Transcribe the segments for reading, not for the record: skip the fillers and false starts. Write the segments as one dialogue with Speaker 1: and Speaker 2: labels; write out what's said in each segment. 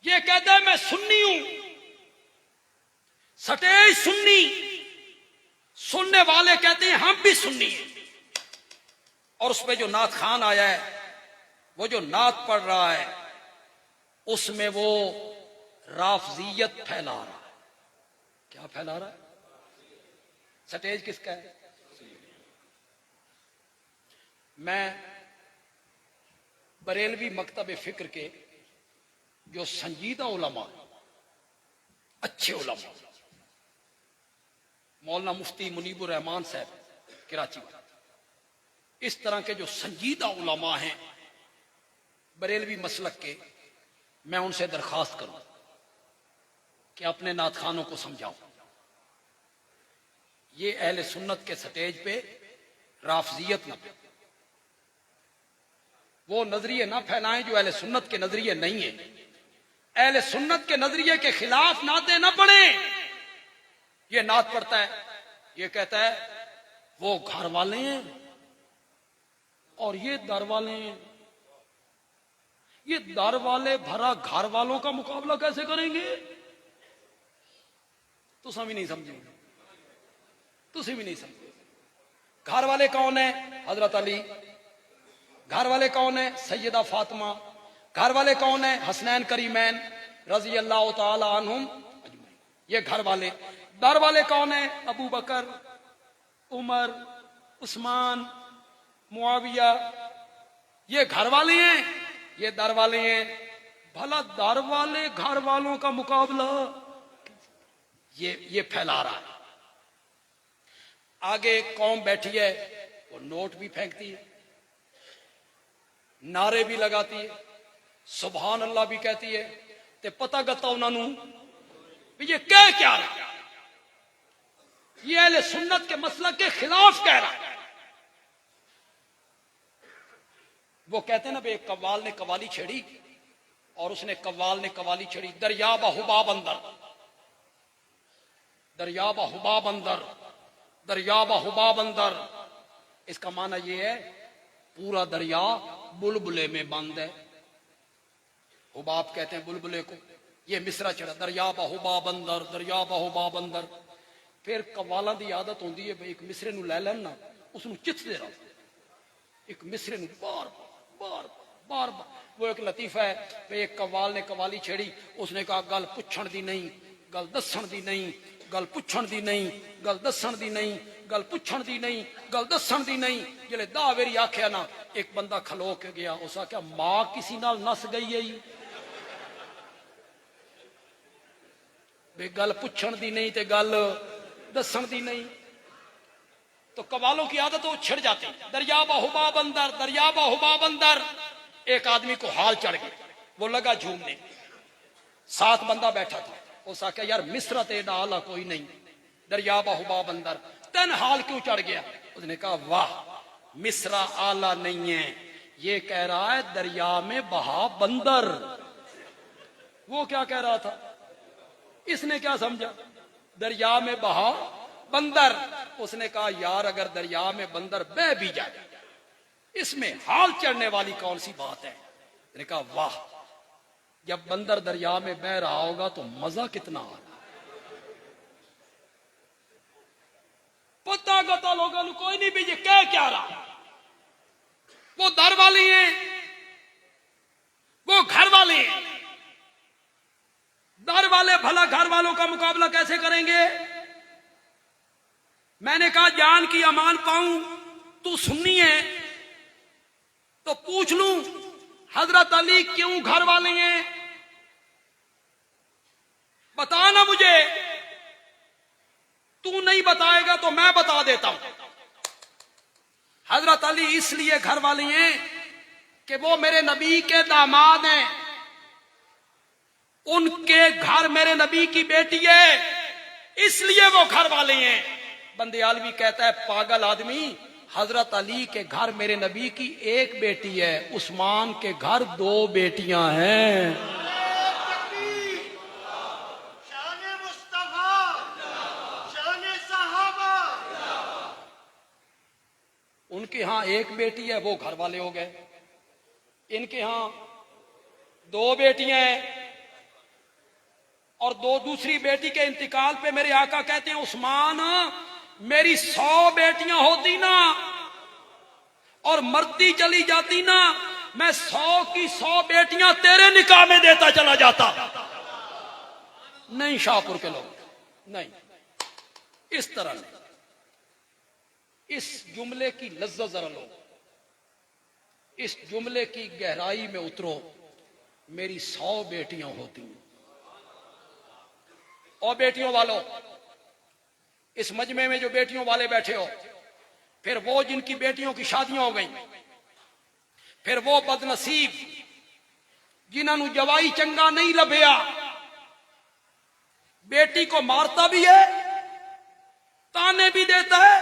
Speaker 1: یہ کہتا ہے میں سنی ہوں، سٹیج سنی، سننے والے کہتے ہیں ہم بھی سنی ہیں، اور اس پہ جو نعت خان آیا ہے، وہ جو نعت پڑھ رہا ہے، اس میں وہ رافضیت پھیلا رہا ہے۔ کیا پھیلا رہا ہے؟ سٹیج کس کا ہے؟ میں بریلوی مکتب فکر کے جو سنجیدہ علماء، اچھے علماء، مولانا مفتی منیب الرحمان صاحب کراچی میں، اس طرح کے جو سنجیدہ علماء ہیں بریلوی مسلک کے، میں ان سے درخواست کروں کہ اپنے نعت خانوں کو سمجھاؤ، یہ اہل سنت کے سٹیج پہ رافضیت نہ پہ، وہ نظریے نہ پھیلائیں جو اہل سنت کے نظریے نہیں ہیں، اہل سنت کے نظریے کے خلاف نعتیں نہ پڑھیں۔ یہ نعت پڑھتا ہے، یہ کہتا ہے وہ گھر والے ہیں اور یہ در والے ہیں، یہ در والے بھرا گھر والوں کا مقابلہ کیسے کریں گے؟ تو سب ہی نہیں سمجھیں گے، تسی بھی نہیں سمجھے۔ گھر والے کون ہیں؟ حضرت علی۔ گھر والے کون ہیں؟ سیدہ فاطمہ۔ گھر والے کون ہیں؟ حسنین کریمین رضی اللہ تعالی عنہم اجمعین۔ یہ گھر والے۔ در والے کون ہیں؟ ابو بکر، عمر، عثمان، معاویہ۔ یہ گھر والے ہیں، یہ در والے ہیں۔ بھلا در والے گھر والوں کا مقابلہ یہ پھیلا رہا ہے۔ آگے قوم بیٹھی ہے، وہ نوٹ بھی پھینکتی ہے، نعرے بھی لگاتی ہے، سبحان اللہ بھی کہتی ہے، تے پتہ گتا انہوں نے یہ کہہ کیا رہا ہے؟ یہ اہل سنت کے مسلک کے خلاف کہہ رہا ہے۔ وہ کہتے ہیں نا، ایک قوال نے قوالی چھیڑی، اور اس نے قوال نے قوالی چھیڑی، دریا با حباب اندر، دریا با حباب اندر، دریا با حباب اندر۔ اس کا معنی یہ ہے پورا دریا بلبلے میں بند ہے۔ حباب کہتے ہیں بلبلے کو۔ یہ مصرع چڑھا، دریا با حباب اندر، دریا با حباب اندر۔ پھر قوالاں دی عادت ہوندی ہے بھئی ایک مصرے نو لے لینا، اس نو چت دے رہا، ایک مصرے نو بار بار بار بار۔ وہ ایک لطیفہ ہے بھئی ایک قوال نے قوالی چھیڑی، اس نے کہا گل پچھن دی نہیں، گل دسن دی نہیں، گل پچھن دی نہیں، گل دسن دی نہیں، گل پچھن دی نہیں، گل دسن دی نہیں۔ جلے دا ویری آکھیا نا، ایک بندہ کھلو کے گیا، اس آکھیا ماں کسی نال نس گئی ہے، بے گل پچھن دی نہیں تے گل دسن دی نہیں۔ تو قوالوں کی عادت وہ چھڑ جاتی، دریا با حباب اندر، دریا با حباب اندر۔ ایک آدمی کو حال چڑھ گیا، وہ لگا جھومنے، ساتھ بندہ بیٹھا تھا، اس آکھیا یار مصرع تے ڈالا کوئی نہیں، دریا با حباب اندر، تن حال کیوں چڑھ گیا؟ اس نے کہا واہ مصرع آلہ نہیں ہے، یہ کہہ رہا ہے دریا میں بہا بندر۔ وہ کیا کہہ رہا تھا؟ اس نے کیا سمجھا؟ دریا میں بہا بندر۔ اس نے کہا یار اگر دریا میں بندر بہ بھی جائے، اس میں حال چڑھنے والی کون سی بات ہے؟ اس نے کہا واہ، جب بندر دریا میں بہ رہا ہوگا تو مزہ کتنا آ رہا۔ پتہ گتا لوگوں کو کوئی نہیں بھی یہ کہہ کیا رہا۔ وہ در والے ہیں، وہ گھر والے ہیں۔ در والے بھلا گھر والوں کا مقابلہ کیسے کریں گے؟ میں نے کہا جان کی امان پاؤں، تو سنی ہے تو پوچھ لوں حضرت علی کیوں گھر والے ہیں؟ بتا نا مجھے، تو نہیں بتائے گا تو میں بتا دیتا ہوں۔ حضرت علی اس لیے گھر والے ہیں کہ وہ میرے نبی کے داماد ہیں، ان کے گھر میرے نبی کی بیٹی ہے، اس لیے وہ گھر والے ہیں۔ بندیالوی کہتا ہے پاگل آدمی، حضرت علی کے گھر میرے نبی کی ایک بیٹی ہے، عثمان کے گھر 2 بیٹیاں ہیں۔
Speaker 2: شان مصطفیٰ، شان صحابہ۔
Speaker 1: ان کے ہاں ایک بیٹی ہے، وہ گھر والے ہو گئے۔ ان کے ہاں 2 بیٹیاں ہیں، اور دوسری بیٹی کے انتقال پہ میرے آقا کہتے ہیں عثمان میری 100 بیٹیاں ہوتی نا اور مرتی چلی جاتی نا، میں 100 کی 100 بیٹیاں تیرے نکاح میں دیتا چلا جاتا. نہیں شاہپور کے لوگ نہیں، اس طرح نہیں. اس جملے کی لذت ذرا لو، اس جملے کی گہرائی میں اترو. میری 100 بیٹیاں ہوتی ہیں. اور بیٹیوں والوں، اس مجمع میں جو بیٹیوں والے بیٹھے ہو، پھر وہ جن کی بیٹیوں کی شادیاں ہو گئیں، پھر وہ بد نصیب جنہوں نے جوائی چنگا نہیں لبھیا، بیٹی کو مارتا بھی ہے، تانے بھی دیتا ہے،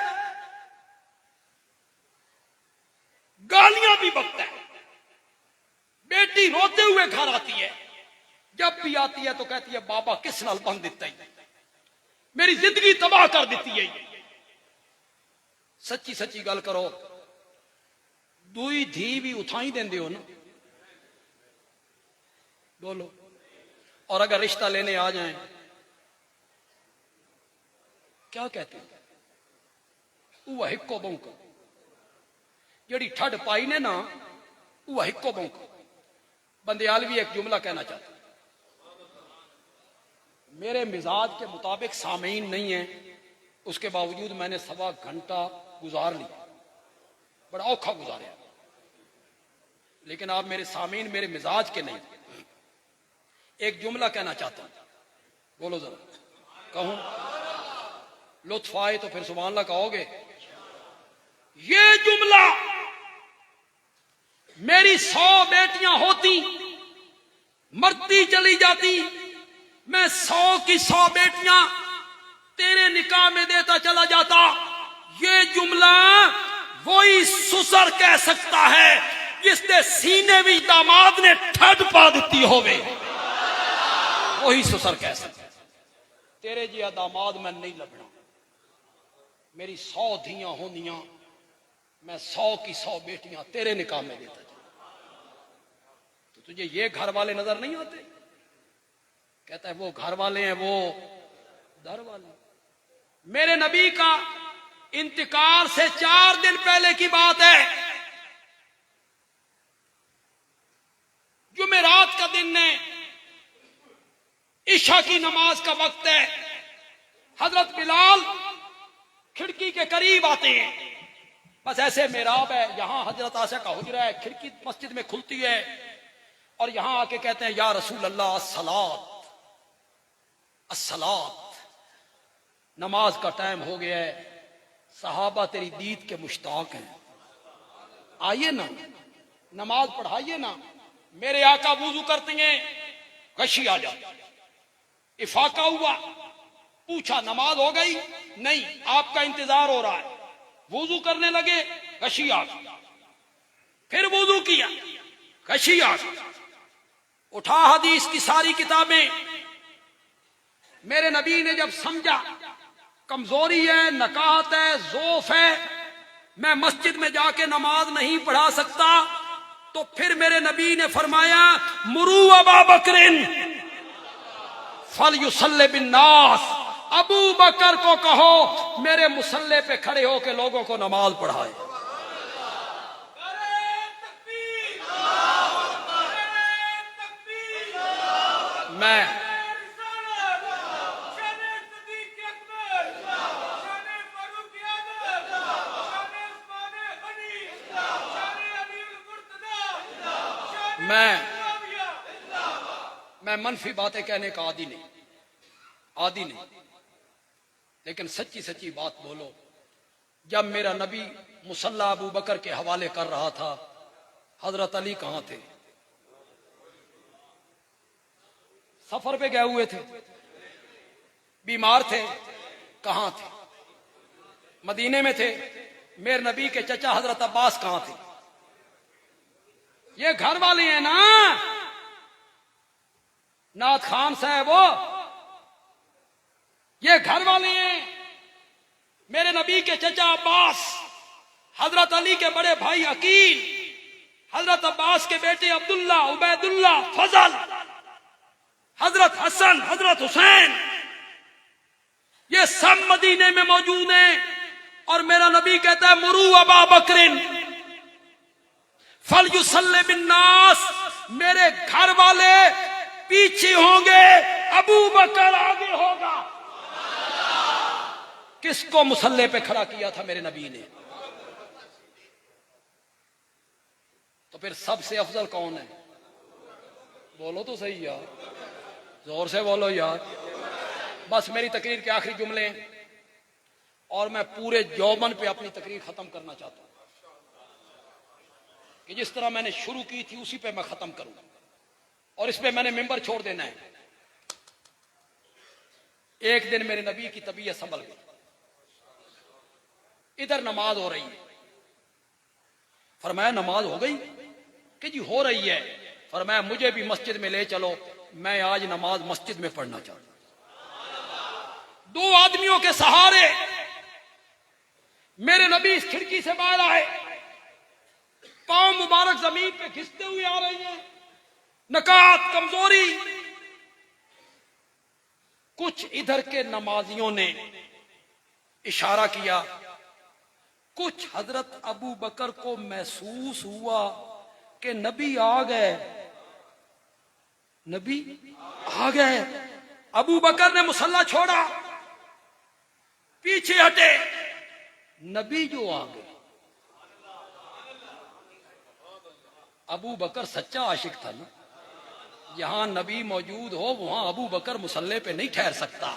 Speaker 1: گالیاں بھی بکتا ہے. بیٹی روتے ہوئے گھر آتی ہے، جب بھی آتی ہے تو کہتی ہے بابا کس نال بن دیتا ہے، میری زندگی تباہ کر دیتی ہے. سچی سچی گل کرو، دوئی دھی بھی اتھائی دیندے ہو نا؟ بولو. اور اگر رشتہ لینے آ جائیں کیا کہتے ہیں؟ وہ ہکو بونکو جڑی ٹھڈ پائی نے نا، وہ ہکو بونکو. بندیالوی ایک جملہ کہنا چاہتا ہوں، میرے مزاج کے مطابق سامعین نہیں ہیں، اس کے باوجود میں نے 1.25 گھنٹہ گزار لیا، بڑا اوکھا گزاریا، لیکن آپ میرے سامعین میرے مزاج کے نہیں. ایک جملہ کہنا چاہتا ہوں، بولو ذرا. کہوں؟ لطف آئے تو پھر سبحان اللہ کہو گے. یہ جملہ میری 100 بیٹیاں ہوتی، مرتی چلی جاتی، میں 100 کی 100 بیٹیاں تیرے نکاح میں دیتا چلا جاتا. یہ جملہ وہی سسر کہہ سکتا ہے جس نے سینے بھی داماد نے ٹھڈ پا دیتی ہوئے، وہی سسر کہہ سکتا ہے. تیرے جیا داماد میں نہیں لبنا، میری 100 دھیاں ہونیاں، میں 100 کی 100 بیٹیاں تیرے نکاح میں دیتا. تو تجھے یہ گھر والے نظر نہیں آتے؟ کہتا ہے وہ گھر والے ہیں، وہ در والے. میرے نبی کا انتقال سے 4 دن پہلے کی بات ہے، جمعرات کا دن ہے، عشاء کی نماز کا وقت ہے. حضرت بلال کھڑکی کے قریب آتے ہیں، بس ایسے محراب ہے، یہاں حضرت عائشہ کا حجرہ ہے، کھڑکی مسجد میں کھلتی ہے، اور یہاں آ کے کہتے ہیں یا رسول اللہ الصلاۃ الصلاۃ، نماز کا ٹائم ہو گیا ہے، صحابہ تیری دید کے مشتاق ہیں، آئیے نا نماز پڑھائیے نا. میرے آقا وضو کرتے ہیں، غشی آ جاتی، افاقہ ہوا، پوچھا نماز ہو گئی؟ نہیں، آپ کا انتظار ہو رہا ہے. وضو کرنے لگے، غشی آ گئی، پھر وضو کیا، غشی آ گئی. اٹھا حدیث کی ساری کتابیں. میرے نبی نے جب سمجھا کمزوری ہے، نکاہت ہے، ضعف ہے، میں مسجد میں جا کے نماز نہیں پڑھا سکتا، تو پھر میرے نبی نے فرمایا مرو ابا بکر فلیصلی بالناس، ابو بکر کو کہو میرے مصلی پہ کھڑے ہو کے لوگوں کو نماز پڑھائے. میں منفی باتیں کہنے کا عادی نہیں، لیکن سچی سچی بات بولو. جب میرا نبی مصلی ابو بکر کے حوالے کر رہا تھا، حضرت علی کہاں تھے؟ سفر پہ گئے ہوئے تھے، بیمار تھے، کہاں تھے؟ مدینے میں تھے. میرے نبی کے چچا حضرت عباس کہاں تھے؟ یہ گھر والے ہیں نا، نعت خان صاحب، وہ یہ گھر والے ہیں. میرے نبی کے چچا عباس، حضرت علی کے بڑے بھائی عقیل، حضرت عباس کے بیٹے عبداللہ، عبیداللہ، فضل، حضرت حسن، حضرت حسین، یہ سب مدینے میں موجود ہیں. اور میرا نبی کہتا ہے مرو ابا بکرن فلیصلی بالناس، میرے گھر والے پیچھے ہوں گے، ابو بکر آگے ہوگا. کس کو مصلی پہ کھڑا کیا تھا میرے نبی نے؟ تو پھر سب سے افضل کون ہے؟ بولو تو صحیح یار، زور سے بولو یار. بس میری تقریر کے آخری جملے ہیں اور میں پورے یومن پہ اپنی تقریر ختم کرنا چاہتا ہوں کہ جس طرح میں نے شروع کی تھی اسی پہ میں ختم کروں، اور اس پہ میں نے ممبر چھوڑ دینا ہے. ایک دن میرے نبی کی طبیعت سنبھل گئی، ادھر نماز ہو رہی ہے. فرمایا نماز ہو گئی؟ کہ جی ہو رہی ہے. فرمایا مجھے بھی مسجد میں لے چلو، میں آج نماز مسجد میں پڑھنا چاہتا ہوں. دو آدمیوں کے سہارے میرے نبی اس کھڑکی سے باہر آئے، پاؤں مبارک زمین پہ گھستے ہوئے آ رہے ہیں، نکات کمزوری. کچھ ادھر کے نمازیوں نے اشارہ کیا، کچھ حضرت ابو بکر کو محسوس ہوا کہ نبی آ گئے، نبی آ گئے. ابو بکر نے مصلی چھوڑا، پیچھے ہٹے، نبی جو آ گئے. ابو بکر سچا عاشق تھا نا، جہاں نبی موجود ہو وہاں ابو بکر مصلی پہ نہیں ٹھہر سکتا.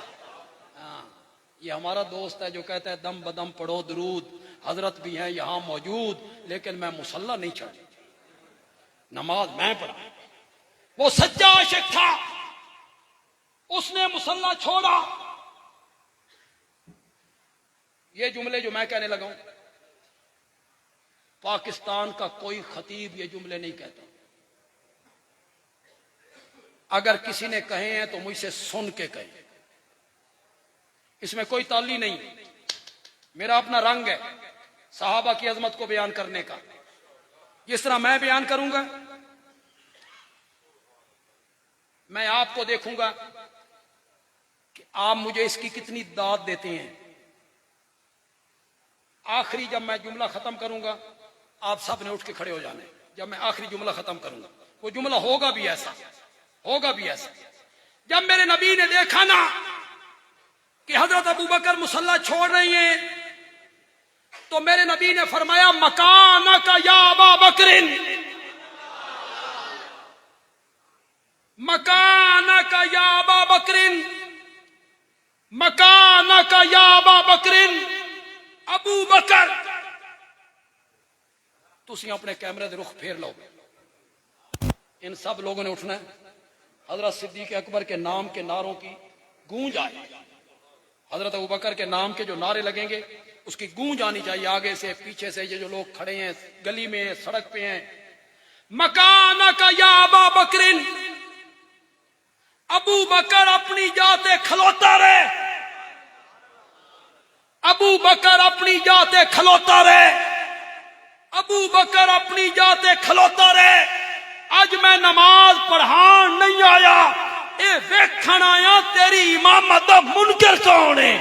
Speaker 1: یہ ہمارا دوست ہے جو کہتا ہے دم بدم پڑھو درود، حضرت بھی ہیں یہاں موجود لیکن میں مصلی نہیں چڑھا، نماز میں پڑھا. وہ سچا عاشق تھا، اس نے مصلی چھوڑا. یہ جملے جو میں کہنے لگا ہوں، پاکستان کا کوئی خطیب یہ جملے نہیں کہتا. اگر کسی نے کہے ہیں تو مجھ سے سن کے کہیں، اس میں کوئی تعلی نہیں. میرا اپنا رنگ ہے صحابہ کی عظمت کو بیان کرنے کا. جس طرح میں بیان کروں گا میں آپ کو دیکھوں گا کہ آپ مجھے اس کی کتنی داد دیتے ہیں. آخری جب میں جملہ ختم کروں گا آپ سب نے اٹھ کے کھڑے ہو جانے. جب میں آخری جملہ ختم کروں گا وہ جملہ ہوگا بھی ایسا، ہوگا بھی ایسا. جب میرے نبی نے دیکھا نا کہ حضرت ابو بکر مصلی چھوڑ رہی ہیں تو میرے نبی نے فرمایا مکانک یا ابا بکرن، مکانک یا ابا بکرن، مکانک یا ابا بکرن. ابو بکر تسی اپنے کیمرے دے رخ پھیر لو. ان سب لوگوں نے اٹھنا ہے، حضرت صدیق اکبر کے نام کے نعروں کی گونج آئے، حضرت ابو بکر کے نام کے جو نعرے لگیں گے اس کی گونج آنی چاہیے، آگے سے پیچھے سے. یہ جو لوگ کھڑے ہیں گلی میں سڑک پہ ہیں، مکانک یا ابا بکرن. ابو بکر اپنی جاتے کھلوتا رہے، ابو بکر اپنی جاتے کھلوتا رہے، ابو بکر اپنی جاتے کھلوتا رہے. اج میں نماز پڑھان نہیں آیا، اے ویکھن آیا تیری امامت دا منکر کون ہے.